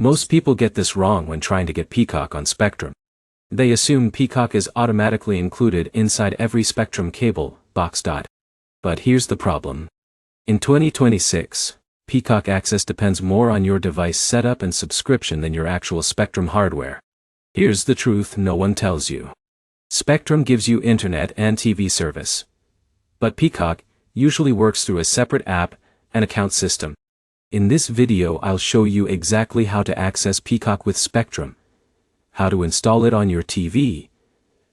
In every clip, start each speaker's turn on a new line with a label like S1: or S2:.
S1: Most people get this wrong when trying to get Peacock on Spectrum. They assume Peacock is automatically included inside every Spectrum cable box. But here's the problem. In 2026, Peacock access depends more on your device setup and subscription than your actual Spectrum hardware. Here's the truth no one tells you. Spectrum gives you internet and TV service. But Peacock usually works through a separate app and account system. In this video I'll show you exactly how to access Peacock with Spectrum, how to install it on your TV,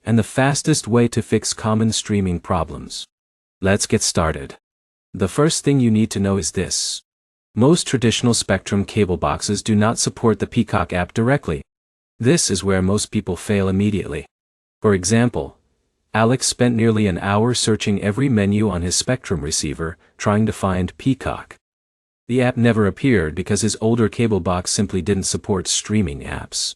S1: and the fastest way to fix common streaming problems. Let's get started. The first thing you need to know is this. Most traditional Spectrum cable boxes do not support the Peacock app directly. This is where most people fail immediately. For example, Alex spent nearly an hour searching every menu on his Spectrum receiver trying to find Peacock. The app never appeared because his older cable box simply didn't support streaming apps.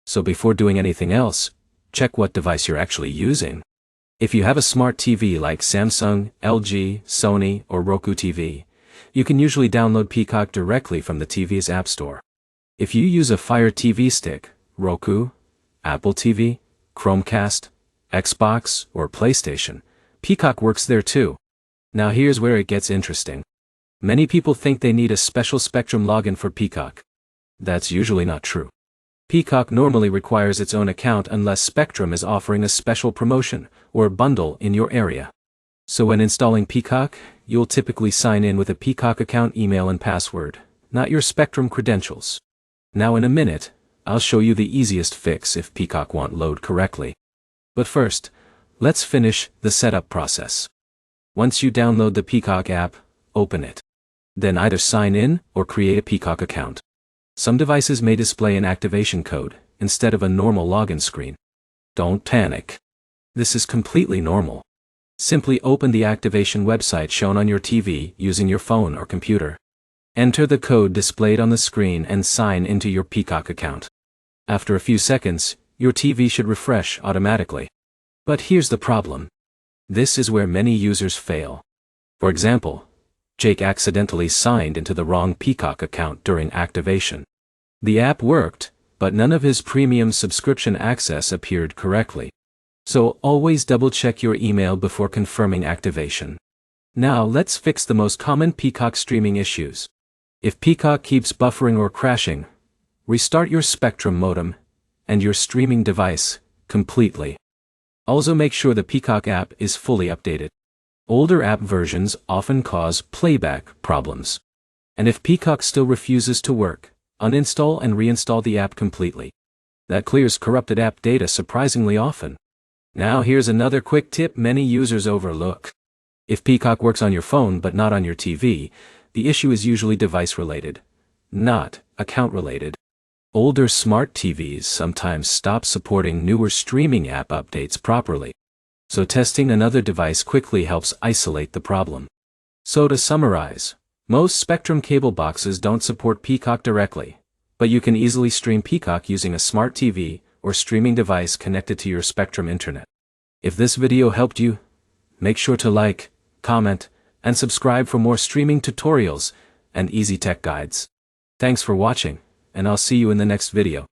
S1: So before doing anything else, check what device you're actually using. If you have a smart TV like Samsung, LG, Sony, or Roku TV, you can usually download Peacock directly from the TV's App Store. If you use a Fire TV stick, Roku, Apple TV, Chromecast, Xbox, or PlayStation, Peacock works there too. Now here's where it gets interesting. Many people think they need a special Spectrum login for Peacock. That's usually not true. Peacock normally requires its own account unless Spectrum is offering a special promotion or bundle in your area. So when installing Peacock, you'll typically sign in with a Peacock account email and password, not your Spectrum credentials. Now in a minute, I'll show you the easiest fix if Peacock won't load correctly. But first, let's finish the setup process. Once you download the Peacock app, open it. Then either sign in or create a Peacock account. Some devices may display an activation code instead of a normal login screen. Don't panic. This is completely normal. Simply open the activation website shown on your TV using your phone or computer. Enter the code displayed on the screen and sign into your Peacock account. After a few seconds, your TV should refresh automatically. But here's the problem. This is where many users fail. For example, Jake accidentally signed into the wrong Peacock account during activation. The app worked, but none of his premium subscription access appeared correctly. So always double-check your email before confirming activation. Now let's fix the most common Peacock streaming issues. If Peacock keeps buffering or crashing, restart your Spectrum modem and your streaming device completely. Also make sure the Peacock app is fully updated. Older app versions often cause playback problems. And if Peacock still refuses to work, uninstall and reinstall the app completely. That clears corrupted app data surprisingly often. Now here's another quick tip many users overlook. If Peacock works on your phone but not on your TV, the issue is usually device-related, not account-related. Older smart TVs sometimes stop supporting newer streaming app updates properly. So testing another device quickly helps isolate the problem. So to summarize, most Spectrum cable boxes don't support Peacock directly, but you can easily stream Peacock using a smart TV or streaming device connected to your Spectrum internet. If this video helped you, make sure to like, comment, and subscribe for more streaming tutorials and easy tech guides. Thanks for watching, and I'll see you in the next video.